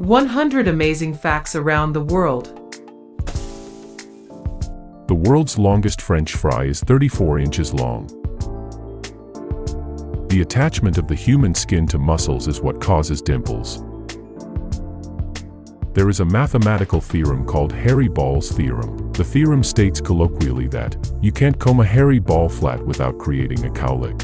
100 amazing facts around the world. The world's longest French fry is 34 inches long. The attachment of the human skin to muscles is what causes dimples. There is a mathematical theorem called hairy balls theorem. The theorem states colloquially that you can't comb a hairy ball flat without creating a cowlick.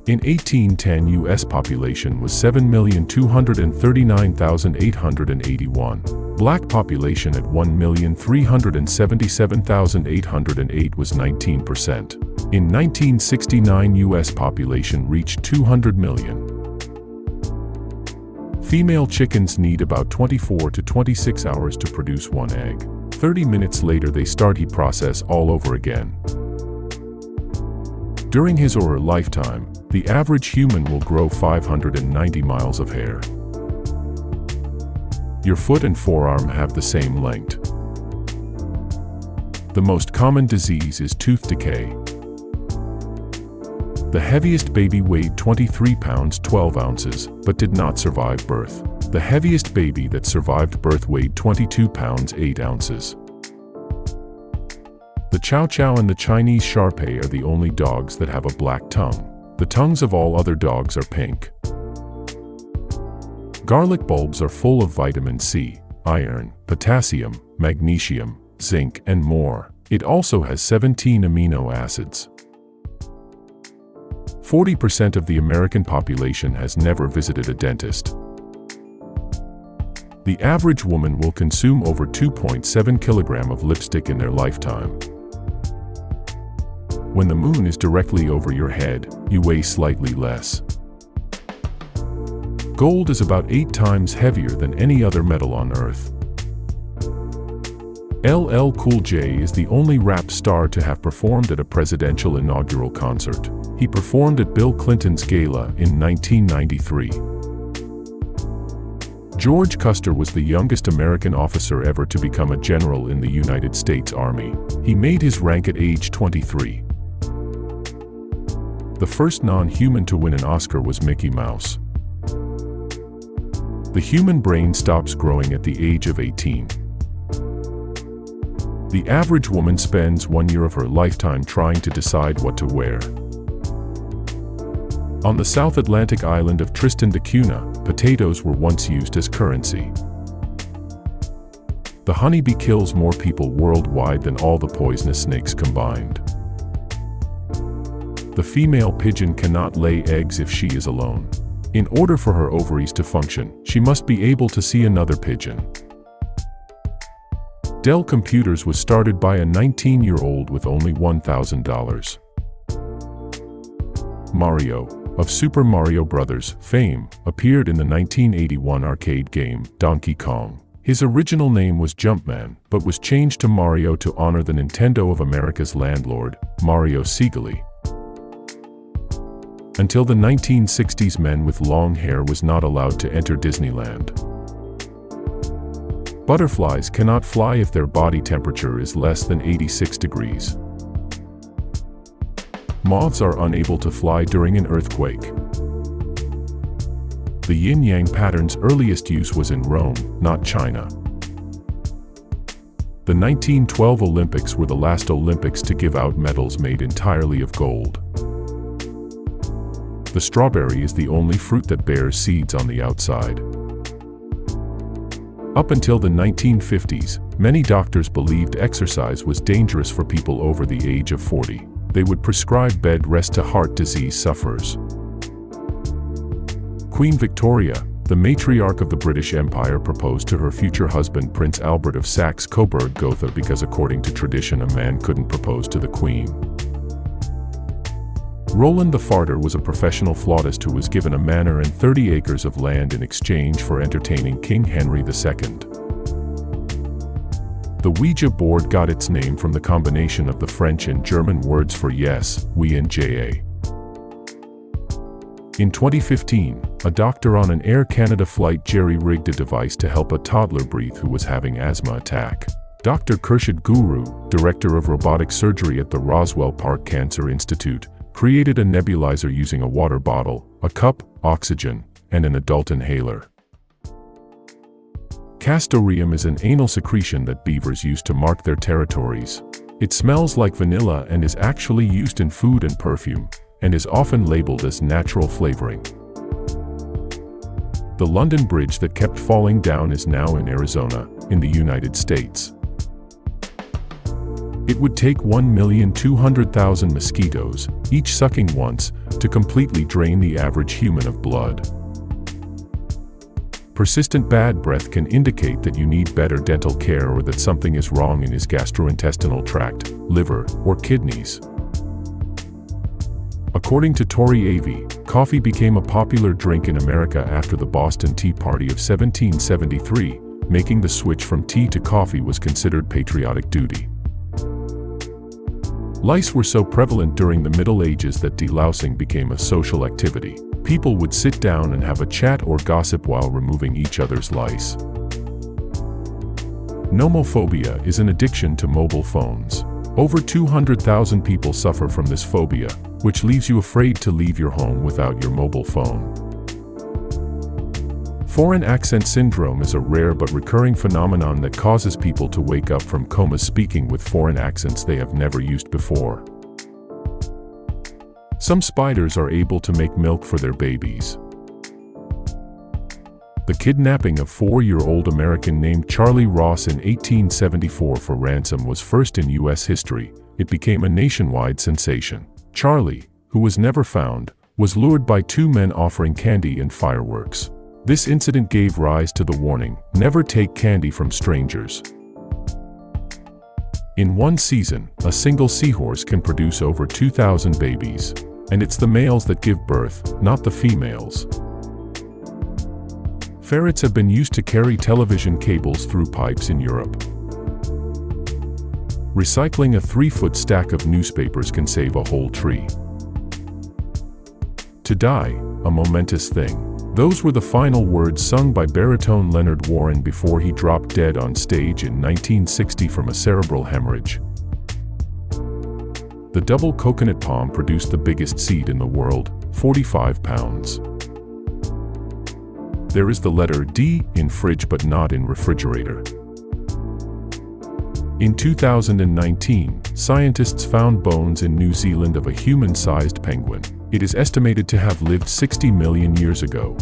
In 1810, U.S. population was 7,239,881. Black population at 1,377,808 was 19%. In 1969, U.S. population reached 200 million. Female chickens need about 24 to 26 hours to produce one egg. 30 minutes later they start the process all over again. During his or her lifetime, the average human will grow 590 miles of hair. Your foot and forearm have the same length. The most common disease is tooth decay. The heaviest baby weighed 23 pounds 12 ounces, but did not survive birth. The heaviest baby that survived birth weighed 22 pounds 8 ounces. The Chow Chow and the Chinese Shar Pei are the only dogs that have a black tongue. The tongues of all other dogs are pink. Garlic bulbs are full of vitamin C, iron, potassium, magnesium, zinc, and more. It also has 17 amino acids. 40% of the American population has never visited a dentist. The average woman will consume over 2.7 kilograms of lipstick in their lifetime. When the moon is directly over your head, you weigh slightly less. Gold is about 8 times heavier than any other metal on Earth. LL Cool J is the only rap star to have performed at a presidential inaugural concert. He performed at Bill Clinton's gala in 1993. George Custer was the youngest American officer ever to become a general in the United States Army. He made his rank at age 23. The first non-human to win an Oscar was Mickey Mouse. The human brain stops growing at the age of 18. The average woman spends 1 year of her lifetime trying to decide what to wear. On the South Atlantic island of Tristan da Cunha, potatoes were once used as currency. The honeybee kills more people worldwide than all the poisonous snakes combined. The female pigeon cannot lay eggs if she is alone. In order for her ovaries to function, she must be able to see another pigeon. Dell Computers was started by a 19-year-old with only $1,000. Mario, of Super Mario Bros. Fame, appeared in the 1981 arcade game, Donkey Kong. His original name was Jumpman, but was changed to Mario to honor the Nintendo of America's landlord, Mario Segale. Until the 1960s, men with long hair was not allowed to enter Disneyland. Butterflies cannot fly if their body temperature is less than 86 degrees. Moths are unable to fly during an earthquake. The yin-yang pattern's earliest use was in Rome, not China. The 1912 Olympics were the last Olympics to give out medals made entirely of gold. The strawberry is the only fruit that bears seeds on the outside. Up until the 1950s, many doctors believed exercise was dangerous for people over the age of 40. They would prescribe bed rest to heart disease sufferers. Queen Victoria, the matriarch of the British Empire, proposed to her future husband Prince Albert of Saxe-Coburg-Gotha because according to tradition a man couldn't propose to the Queen. Roland the Farter was a professional flautist who was given a manor and 30 acres of land in exchange for entertaining King Henry II. The Ouija board got its name from the combination of the French and German words for yes, oui and ja. In 2015, a doctor on an Air Canada flight jerry-rigged a device to help a toddler breathe who was having asthma attack. Dr. Khurshid Guru, director of robotic surgery at the Roswell Park Cancer Institute, created a nebulizer using a water bottle, a cup, oxygen, and an adult inhaler. Castoreum is an anal secretion that beavers use to mark their territories. It smells like vanilla and is actually used in food and perfume, and is often labeled as natural flavoring. The London Bridge that kept falling down is now in Arizona, in the United States. It would take 1,200,000 mosquitoes, each sucking once, to completely drain the average human of blood. Persistent bad breath can indicate that you need better dental care or that something is wrong in his gastrointestinal tract, liver, or kidneys. According to Tori Avey, coffee became a popular drink in America after the Boston Tea Party of 1773, making the switch from tea to coffee was considered patriotic duty. Lice were so prevalent during the Middle Ages that delousing became a social activity. People would sit down and have a chat or gossip while removing each other's lice. Nomophobia is an addiction to mobile phones. Over 200,000 people suffer from this phobia, which leaves you afraid to leave your home without your mobile phone. Foreign accent syndrome is a rare but recurring phenomenon that causes people to wake up from comas speaking with foreign accents they have never used before. Some spiders are able to make milk for their babies. The kidnapping of 4-year-old American named Charlie Ross in 1874 for ransom was first in U.S. history. It became a nationwide sensation. Charlie, who was never found, was lured by 2 men offering candy and fireworks. This incident gave rise to the warning, "Never take candy from strangers." In one season, a single seahorse can produce over 2,000 babies. And it's the males that give birth, not the females. Ferrets have been used to carry television cables through pipes in Europe. Recycling a 3-foot stack of newspapers can save a whole tree. To die, a momentous thing. Those were the final words sung by baritone Leonard Warren before he dropped dead on stage in 1960 from a cerebral hemorrhage. The double coconut palm produced the biggest seed in the world, 45 pounds. There is the letter D in fridge but not in refrigerator. In 2019, scientists found bones in New Zealand of a human-sized penguin. It is estimated to have lived 60 million years ago.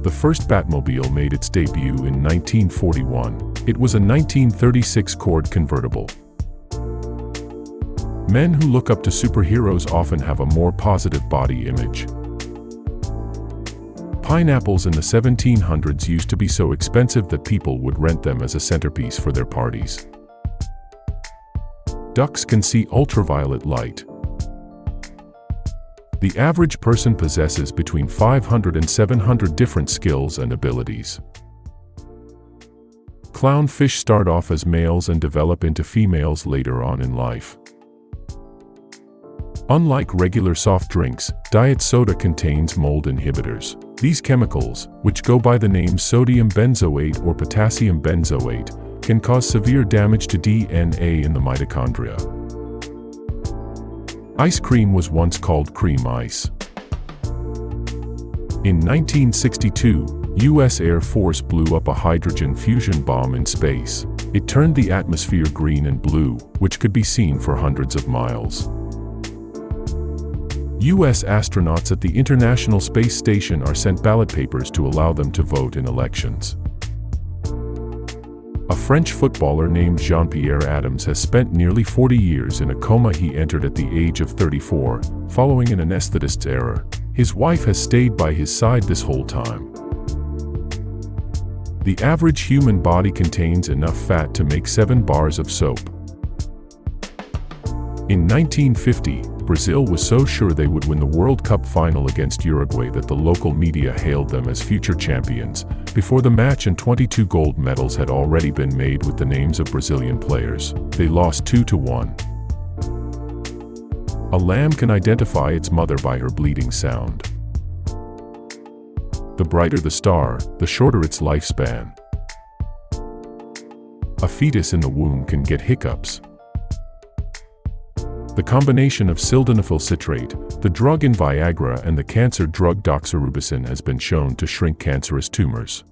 The first Batmobile made its debut in 1941. It was a 1936 Cord convertible. Men who look up to superheroes often have a more positive body image. Pineapples in the 1700s used to be so expensive that people would rent them as a centerpiece for their parties. Ducks can see ultraviolet light. The average person possesses between 500 and 700 different skills and abilities. Clownfish start off as males and develop into females later on in life. Unlike regular soft drinks, diet soda contains mold inhibitors. These chemicals, which go by the name sodium benzoate or potassium benzoate, can cause severe damage to DNA in the mitochondria. Ice cream was once called cream ice. In 1962, U.S. Air Force blew up a hydrogen fusion bomb in space. It turned the atmosphere green and blue, which could be seen for hundreds of miles. U.S. astronauts at the International Space Station are sent ballot papers to allow them to vote in elections. A French footballer named Jean-Pierre Adams has spent nearly 40 years in a coma he entered at the age of 34, following an anesthetist's error. His wife has stayed by his side this whole time. The average human body contains enough fat to make 7 bars of soap. In 1950, Brazil was so sure they would win the World Cup final against Uruguay that the local media hailed them as future champions. Before the match, and 22 gold medals had already been made with the names of Brazilian players. They lost 2-1. A lamb can identify its mother by her bleating sound. The brighter the star, the shorter its lifespan. A fetus in the womb can get hiccups. The combination of sildenafil citrate, the drug in Viagra, and the cancer drug doxorubicin has been shown to shrink cancerous tumors.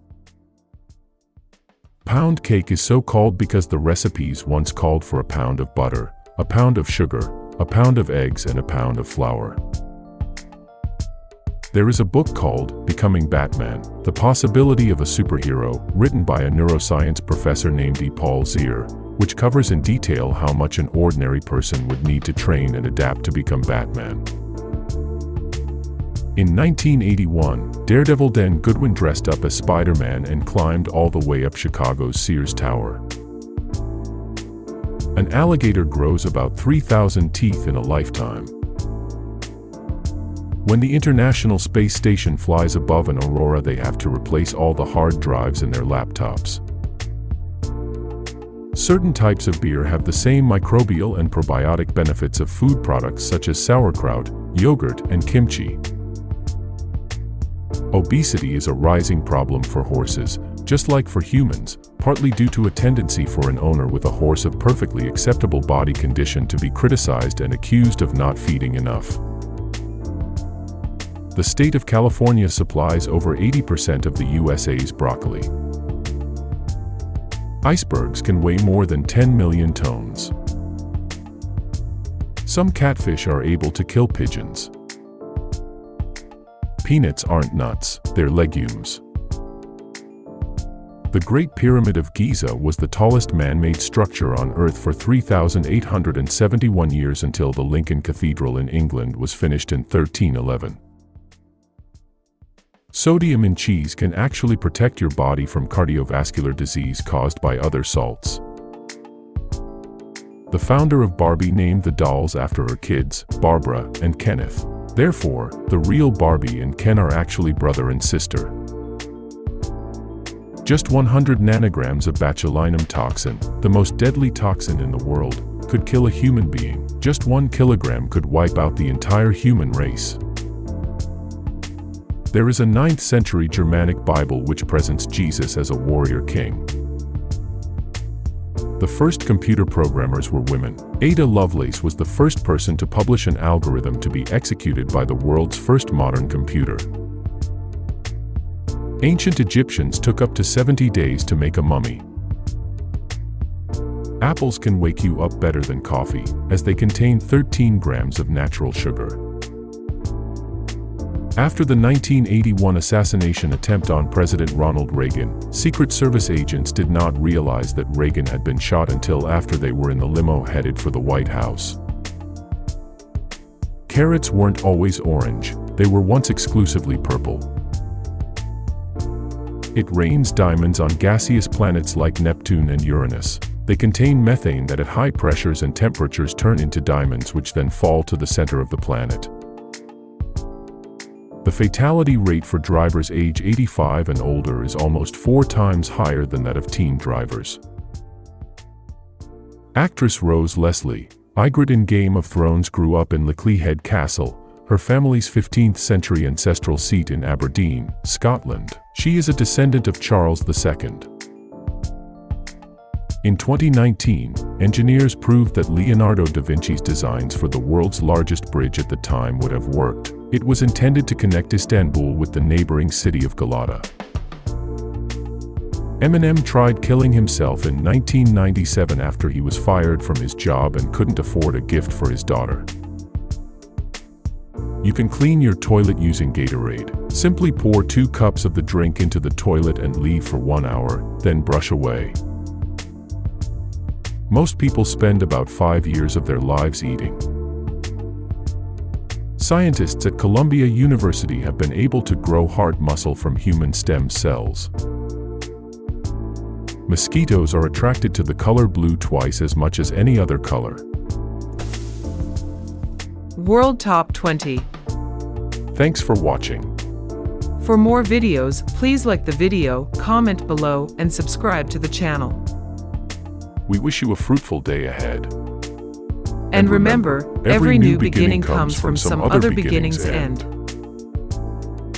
Pound cake is so called because the recipes once called for a pound of butter, a pound of sugar, a pound of eggs, and a pound of flour. There is a book called Becoming Batman: The Possibility of a Superhero, written by a neuroscience professor named E. Paul Zier, which covers in detail how much an ordinary person would need to train and adapt to become Batman. In 1981, Daredevil Dan Goodwin dressed up as Spider-Man and climbed all the way up Chicago's Sears Tower. An alligator grows about 3,000 teeth in a lifetime. When the International Space Station flies above an aurora, they have to replace all the hard drives in their laptops. Certain types of beer have the same microbial and probiotic benefits of food products such as sauerkraut, yogurt, and kimchi. Obesity is a rising problem for horses, just like for humans, partly due to a tendency for an owner with a horse of perfectly acceptable body condition to be criticized and accused of not feeding enough. The state of California supplies over 80% of the USA's broccoli. Icebergs can weigh more than 10 million tons. Some catfish are able to kill pigeons. Peanuts aren't nuts, they're legumes. The Great Pyramid of Giza was the tallest man-made structure on Earth for 3,871 years until the Lincoln Cathedral in England was finished in 1311. Sodium in cheese can actually protect your body from cardiovascular disease caused by other salts. The founder of Barbie named the dolls after her kids, Barbara and Kenneth. Therefore, the real Barbie and Ken are actually brother and sister. Just 100 nanograms of botulinum toxin, the most deadly toxin in the world, could kill a human being. Just 1 kilogram could wipe out the entire human race. There is a 9th century Germanic Bible which presents Jesus as a warrior king. The first computer programmers were women. Ada Lovelace was the first person to publish an algorithm to be executed by the world's first modern computer. Ancient Egyptians took up to 70 days to make a mummy. Apples can wake you up better than coffee, as they contain 13 grams of natural sugar. After the 1981 assassination attempt on President Ronald Reagan, Secret Service agents did not realize that Reagan had been shot until after they were in the limo headed for the White House. Carrots weren't always orange, they were once exclusively purple. It rains diamonds on gaseous planets like Neptune and Uranus. They contain methane that at high pressures and temperatures turn into diamonds which then fall to the center of the planet. The fatality rate for drivers age 85 and older is almost 4 times higher than that of teen drivers. Actress Rose Leslie, Ygritte in Game of Thrones, grew up in Lickleyhead Castle, her family's 15th century ancestral seat in Aberdeen, Scotland. She is a descendant of Charles II. In 2019, engineers proved that Leonardo da Vinci's designs for the world's largest bridge at the time would have worked. It was intended to connect Istanbul with the neighboring city of Galata. Eminem tried killing himself in 1997 after he was fired from his job and couldn't afford a gift for his daughter. You can clean your toilet using Gatorade. Simply pour 2 cups of the drink into the toilet and leave for 1 hour, then brush away. Most people spend about 5 years of their lives eating. Scientists at Columbia University have been able to grow heart muscle from human stem cells. Mosquitoes are attracted to the color blue twice as much as any other color. World Top 20. Thanks for watching. For more videos, please like the video, comment below, and subscribe to the channel. We wish you a fruitful day ahead. And remember, every new beginning comes from some other beginning's end.